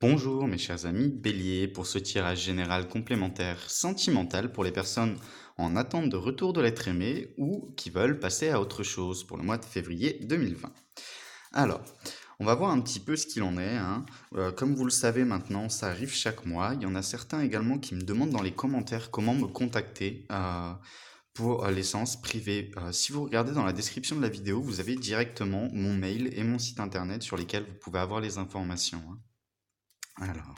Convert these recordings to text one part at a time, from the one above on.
Bonjour mes chers amis Bélier pour ce tirage général complémentaire sentimental pour les personnes en attente de retour de l'être aimé ou qui veulent passer à autre chose pour le mois de février 2020. Alors, on va voir un petit peu ce qu'il en est, hein. Comme vous le savez maintenant, ça arrive chaque mois. Il y en a certains également qui me demandent dans les commentaires comment me contacter pour l'essence privée. Si vous regardez dans la description de la vidéo, vous avez directement mon mail et mon site internet sur lesquels vous pouvez avoir les informations, hein. Alors.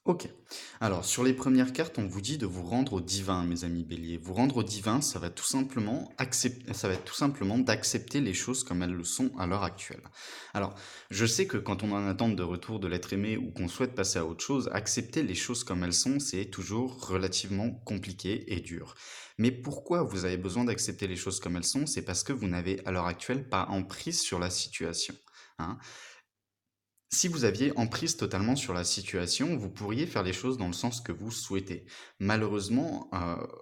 Ok. Alors, sur les premières cartes, on vous dit de vous rendre au divin, mes amis béliers. Vous rendre au divin, ça va tout simplement ça va être tout simplement d'accepter les choses comme elles le sont à l'heure actuelle. Alors, je sais que quand on est en attente de retour de l'être aimé ou qu'on souhaite passer à autre chose, accepter les choses comme elles sont, c'est toujours relativement compliqué et dur. Mais pourquoi vous avez besoin d'accepter les choses comme elles sont? C'est parce que vous n'avez à l'heure actuelle pas emprise sur la situation, hein. Si vous aviez emprise totalement sur la situation, vous pourriez faire les choses dans le sens que vous souhaitez. Malheureusement,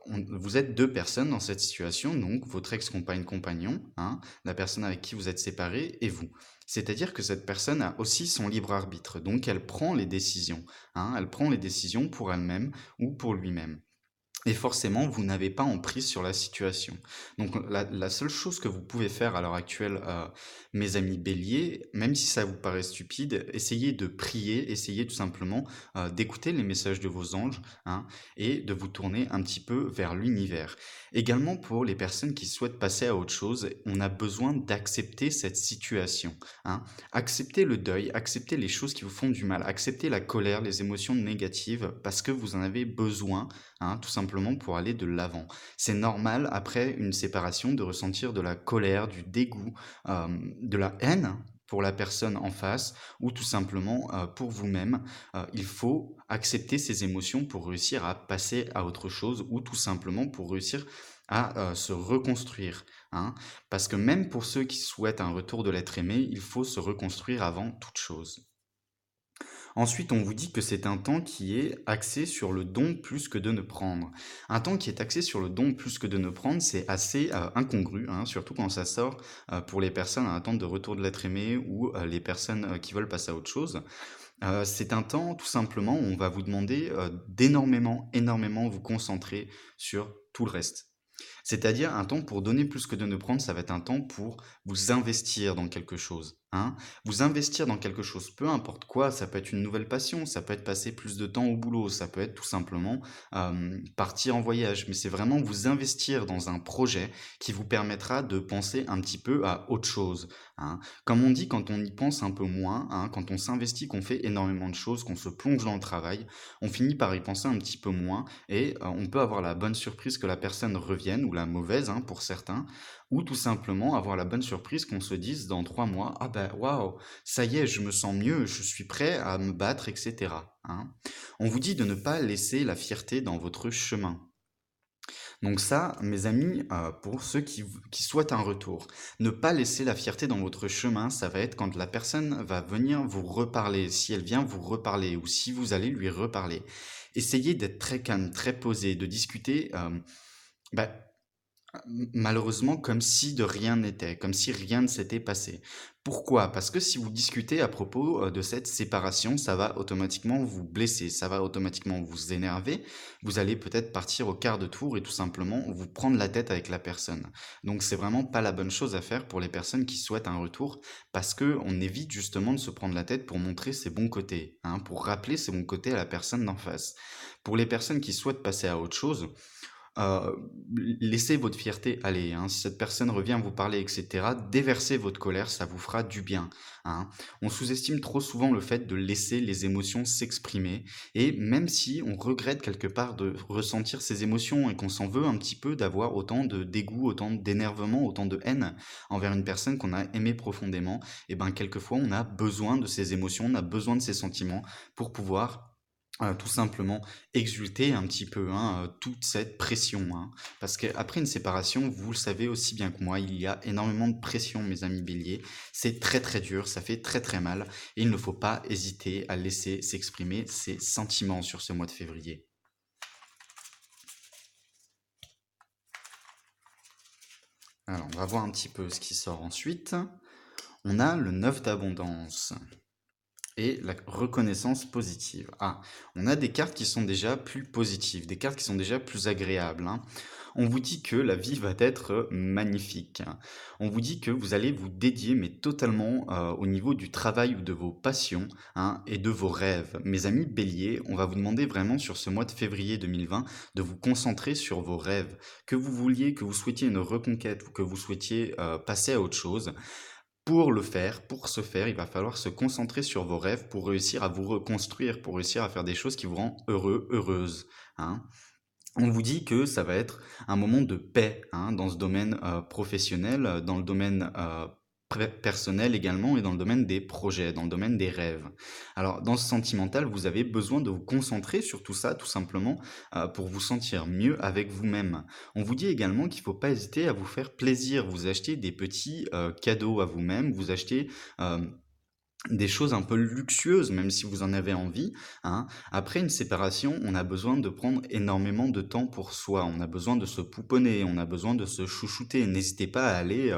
vous êtes deux personnes dans cette situation, donc votre ex-compagne, compagnon, hein, la personne avec qui vous êtes séparés et vous. C'est-à-dire que cette personne a aussi son libre arbitre, donc elle prend les décisions, hein, elle prend les décisions pour elle-même ou pour lui-même. Et forcément, vous n'avez pas emprise sur la situation. Donc la seule chose que vous pouvez faire à l'heure actuelle, mes amis béliers, même si ça vous paraît stupide, essayez de prier, essayez tout simplement d'écouter les messages de vos anges, hein, et de vous tourner un petit peu vers l'univers. Également pour les personnes qui souhaitent passer à autre chose, on a besoin d'accepter cette situation, hein. Accepter le deuil, accepter les choses qui vous font du mal, accepter la colère, les émotions négatives, parce que vous en avez besoin, hein, tout simplement pour aller de l'avant. C'est normal après une séparation de ressentir de la colère, du dégoût, de la haine pour la personne en face ou tout simplement pour vous-même. Il faut accepter ces émotions pour réussir à passer à autre chose ou tout simplement pour réussir à se reconstruire, hein. Parce que même pour ceux qui souhaitent un retour de l'être aimé, il faut se reconstruire avant toute chose. Ensuite, on vous dit que c'est un temps qui est axé sur le don plus que de ne prendre. Un temps qui est axé sur le don plus que de ne prendre, c'est assez incongru, hein, surtout quand ça sort pour les personnes en attente de retour de l'être aimé ou les personnes qui veulent passer à autre chose. C'est un temps tout simplement où on va vous demander énormément vous concentrer sur tout le reste. C'est-à-dire un temps pour donner plus que de ne prendre, ça va être un temps pour vous investir dans quelque chose, hein. Vous investir dans quelque chose, peu importe quoi, ça peut être une nouvelle passion, ça peut être passer plus de temps au boulot, ça peut être tout simplement partir en voyage, mais c'est vraiment vous investir dans un projet qui vous permettra de penser un petit peu à autre chose, hein. Comme on dit, quand on y pense un peu moins, hein, quand on s'investit, qu'on fait énormément de choses, qu'on se plonge dans le travail, on finit par y penser un petit peu moins et on peut avoir la bonne surprise que la personne revienne ou la mauvaise, hein, pour certains, ou tout simplement avoir la bonne surprise qu'on se dise dans 3 mois: «Ah bah, waouh, ça y est, je me sens mieux, je suis prêt à me battre» et cetera, hein. On vous dit de ne pas laisser la fierté dans votre chemin. Donc ça, mes amis, pour ceux qui souhaitent un retour, ne pas laisser la fierté dans votre chemin, ça va être quand la personne va venir vous reparler, si elle vient vous reparler ou si vous allez lui reparler. Essayez d'être très calme, très posé, de discuter, bah, malheureusement, comme si de rien n'était, comme si rien ne s'était passé. Pourquoi? Parce que si vous discutez à propos de cette séparation, ça va automatiquement vous blesser, ça va automatiquement vous énerver. Vous allez peut-être partir au quart de tour et tout simplement vous prendre la tête avec la personne. Donc c'est vraiment pas la bonne chose à faire pour les personnes qui souhaitent un retour, parce que on évite justement de se prendre la tête pour montrer ses bons côtés, hein, pour rappeler ses bons côtés à la personne d'en face. Pour les personnes qui souhaitent passer à autre chose, laissez votre fierté aller, hein. Si cette personne revient vous parler et cetera, déversez votre colère, ça vous fera du bien, hein. On sous-estime trop souvent le fait de laisser les émotions s'exprimer et même si on regrette quelque part de ressentir ces émotions et qu'on s'en veut un petit peu d'avoir autant de dégoût, autant d'énervement, autant de haine envers une personne qu'on a aimée profondément, et ben, quelquefois on a besoin de ces émotions, on a besoin de ces sentiments pour pouvoir tout simplement exulter un petit peu, hein, toute cette pression, hein. Parce qu'après une séparation, vous le savez aussi bien que moi, il y a énormément de pression, mes amis béliers. C'est très très dur, ça fait très très mal et il ne faut pas hésiter à laisser s'exprimer ses sentiments sur ce mois de février. Alors, on va voir un petit peu ce qui sort ensuite. On a le 9 d'abondance et la reconnaissance positive. Ah, on a des cartes qui sont déjà plus positives, des cartes qui sont déjà plus agréables, hein. On vous dit que la vie va être magnifique, hein. On vous dit que vous allez vous dédier, mais totalement au niveau du travail ou de vos passions, hein, et de vos rêves. Mes amis béliers, on va vous demander vraiment sur ce mois de février 2020 de vous concentrer sur vos rêves. Que vous vouliez, que vous souhaitiez une reconquête ou que vous souhaitiez passer à autre chose, pour ce faire, il va falloir se concentrer sur vos rêves pour réussir à vous reconstruire, pour réussir à faire des choses qui vous rendent heureux, heureuse, hein. On vous dit que ça va être un moment de paix, hein, dans ce domaine professionnel, dans le domaine personnel également et dans le domaine des projets, dans le domaine des rêves. Alors, dans ce sentimental, vous avez besoin de vous concentrer sur tout ça, tout simplement, pour vous sentir mieux avec vous-même. On vous dit également qu'il ne faut pas hésiter à vous faire plaisir, vous acheter des petits cadeaux à vous-même, vous acheter euh, des choses un peu luxueuses, même si vous en avez envie, hein. Après une séparation, on a besoin de prendre énormément de temps pour soi. On a besoin de se pouponner, on a besoin de se chouchouter. N'hésitez pas à aller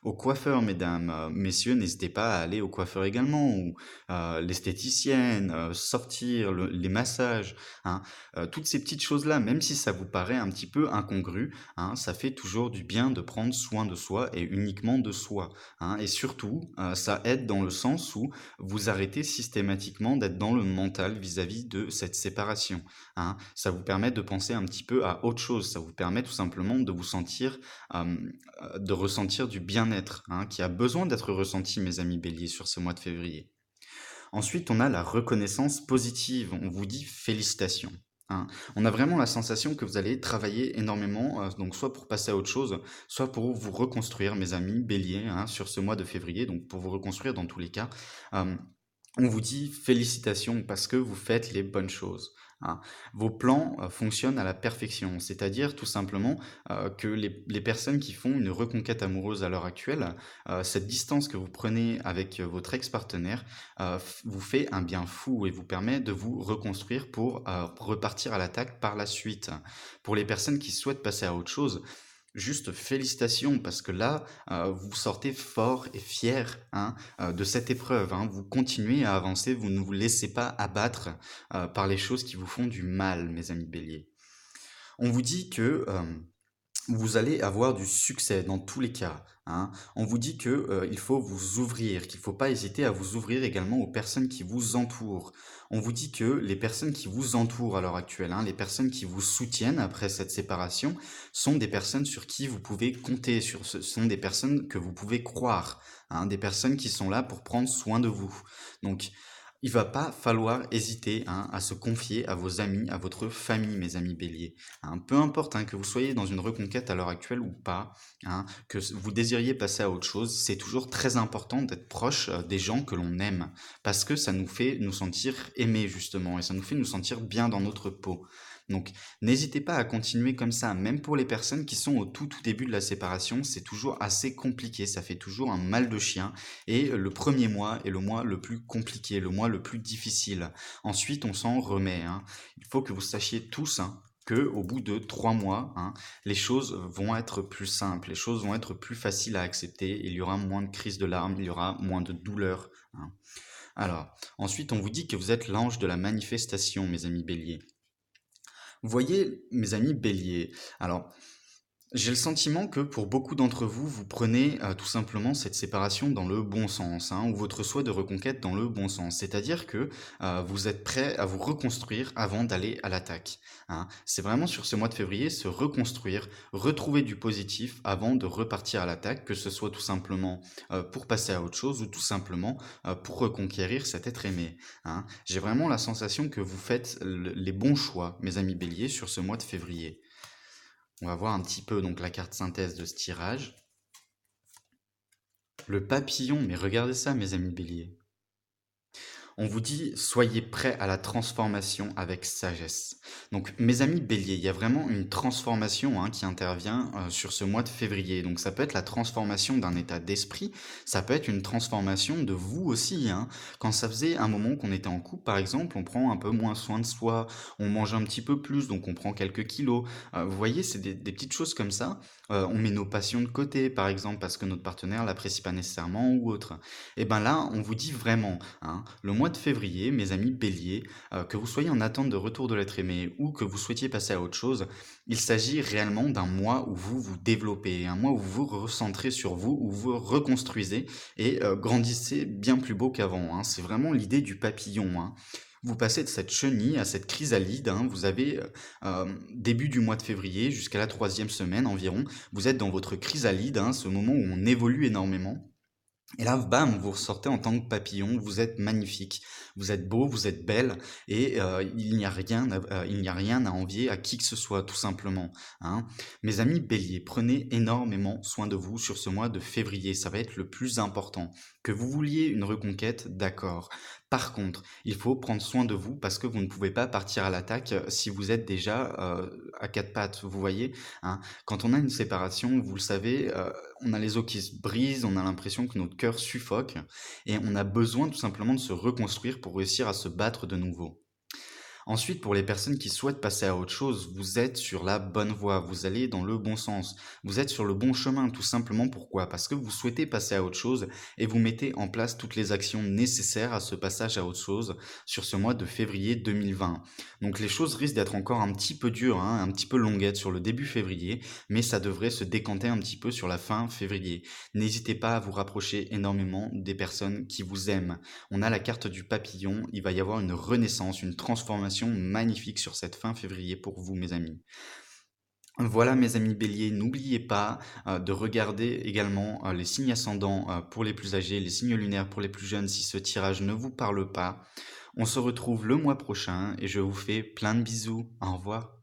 au coiffeur, mesdames. Messieurs, n'hésitez pas à aller au coiffeur également, ou l'esthéticienne, sortir, les massages, hein. Toutes ces petites choses-là, même si ça vous paraît un petit peu incongru, hein, ça fait toujours du bien de prendre soin de soi et uniquement de soi, hein. Et surtout, ça aide dans le sens où vous arrêtez systématiquement d'être dans le mental vis-à-vis de cette séparation, hein. Ça vous permet de penser un petit peu à autre chose, ça vous permet tout simplement de vous sentir, de ressentir du bien-être, hein, qui a besoin d'être ressenti, mes amis béliers, sur ce mois de février. Ensuite, on a la reconnaissance positive. On vous dit félicitations, hein. On a vraiment la sensation que vous allez travailler énormément, donc soit pour passer à autre chose, soit pour vous reconstruire, mes amis béliers, hein, sur ce mois de février, donc pour vous reconstruire dans tous les cas. Euh, on vous dit félicitations parce que vous faites les bonnes choses, hein. Vos plans fonctionnent à la perfection, c'est-à-dire tout simplement que les personnes qui font une reconquête amoureuse à l'heure actuelle, cette distance que vous prenez avec votre ex-partenaire vous fait un bien fou et vous permet de vous reconstruire pour repartir à l'attaque par la suite. Pour les personnes qui souhaitent passer à autre chose, juste félicitations parce que là, vous sortez fort et fier, hein, de cette épreuve, hein. Vous continuez à avancer, vous ne vous laissez pas abattre par les choses qui vous font du mal, mes amis béliers. On vous dit que vous allez avoir du succès dans tous les cas, hein. On vous dit que il faut vous ouvrir, qu'il ne faut pas hésiter à vous ouvrir également aux personnes qui vous entourent. On vous dit que les personnes qui vous entourent à l'heure actuelle, hein, les personnes qui vous soutiennent après cette séparation, sont des personnes sur qui vous pouvez compter, ce sont des personnes que vous pouvez croire, hein, des personnes qui sont là pour prendre soin de vous. Donc, il va pas falloir hésiter, hein, à se confier à vos amis, à votre famille, mes amis béliers, hein. Peu importe, hein, que vous soyez dans une reconquête à l'heure actuelle ou pas, hein, que vous désiriez passer à autre chose, c'est toujours très important d'être proche des gens que l'on aime, parce que ça nous fait nous sentir aimés justement, et ça nous fait nous sentir bien dans notre peau. Donc n'hésitez pas à continuer comme ça, même pour les personnes qui sont au tout début de la séparation, c'est toujours assez compliqué, ça fait toujours un mal de chien, et le premier mois est le mois le plus compliqué, le mois le plus difficile. Ensuite, on s'en remet, hein. Il faut que vous sachiez tous, hein, que au bout de 3 mois, hein, les choses vont être plus simples, les choses vont être plus faciles à accepter, il y aura moins de crises de larmes, il y aura moins de douleurs, hein. Alors, ensuite, on vous dit que vous êtes l'ange de la manifestation, mes amis béliers. Vous voyez, mes amis béliers, alors j'ai le sentiment que pour beaucoup d'entre vous, vous prenez tout simplement cette séparation dans le bon sens, hein, ou votre souhait de reconquête dans le bon sens. C'est-à-dire que vous êtes prêt à vous reconstruire avant d'aller à l'attaque, hein. C'est vraiment sur ce mois de février, se reconstruire, retrouver du positif avant de repartir à l'attaque, que ce soit tout simplement pour passer à autre chose ou tout simplement pour reconquérir cet être aimé, hein. J'ai vraiment la sensation que vous faites les bons choix, mes amis béliers, sur ce mois de février. On va voir un petit peu donc la carte synthèse de ce tirage. Le papillon, mais regardez ça, mes amis béliers. On vous dit, soyez prêts à la transformation avec sagesse. Donc, mes amis béliers, il y a vraiment une transformation, hein, qui intervient sur ce mois de février. Donc, ça peut être la transformation d'un état d'esprit, ça peut être une transformation de vous aussi, hein. Quand ça faisait un moment qu'on était en couple, par exemple, on prend un peu moins soin de soi, on mange un petit peu plus, donc on prend quelques kilos. Vous voyez, c'est des petites choses comme ça. on met nos passions de côté, par exemple, parce que notre partenaire l'apprécie pas nécessairement ou autre. Et ben là, on vous dit vraiment, hein, le mois de février, mes amis béliers, que vous soyez en attente de retour de l'être aimé ou que vous souhaitiez passer à autre chose, il s'agit réellement d'un mois où vous vous développez, un mois où vous vous recentrez sur vous, où vous reconstruisez et grandissez bien plus beau qu'avant, hein. C'est vraiment l'idée du papillon, hein. Vous passez de cette chenille à cette chrysalide, hein. Vous avez début du mois de février jusqu'à la troisième semaine environ, vous êtes dans votre chrysalide, hein, ce moment où on évolue énormément. Et là, bam, vous ressortez en tant que papillon, vous êtes magnifique, vous êtes beau, vous êtes belle, et il n'y a rien à envier à qui que ce soit, tout simplement, hein. Mes amis béliers, prenez énormément soin de vous sur ce mois de février, ça va être le plus important. Que vous vouliez une reconquête, d'accord. Par contre, il faut prendre soin de vous parce que vous ne pouvez pas partir à l'attaque si vous êtes déjà à quatre pattes, vous voyez, hein. Quand on a une séparation, vous le savez, on a les os qui se brisent, on a l'impression que notre cœur suffoque et on a besoin tout simplement de se reconstruire pour réussir à se battre de nouveau. Ensuite, pour les personnes qui souhaitent passer à autre chose, vous êtes sur la bonne voie, vous allez dans le bon sens, vous êtes sur le bon chemin, tout simplement. Pourquoi? Parce que vous souhaitez passer à autre chose et vous mettez en place toutes les actions nécessaires à ce passage à autre chose sur ce mois de février 2020. Donc les choses risquent d'être encore un petit peu dures, hein, un petit peu longuettes sur le début février, mais ça devrait se décanter un petit peu sur la fin février. N'hésitez pas à vous rapprocher énormément des personnes qui vous aiment. On a la carte du papillon, il va y avoir une renaissance, une transformation magnifique sur cette fin février pour vous, mes amis. Voilà, mes amis béliers, n'oubliez pas de regarder également les signes ascendants pour les plus âgés, les signes lunaires pour les plus jeunes si ce tirage ne vous parle pas. On se retrouve le mois prochain et je vous fais plein de bisous. Au revoir.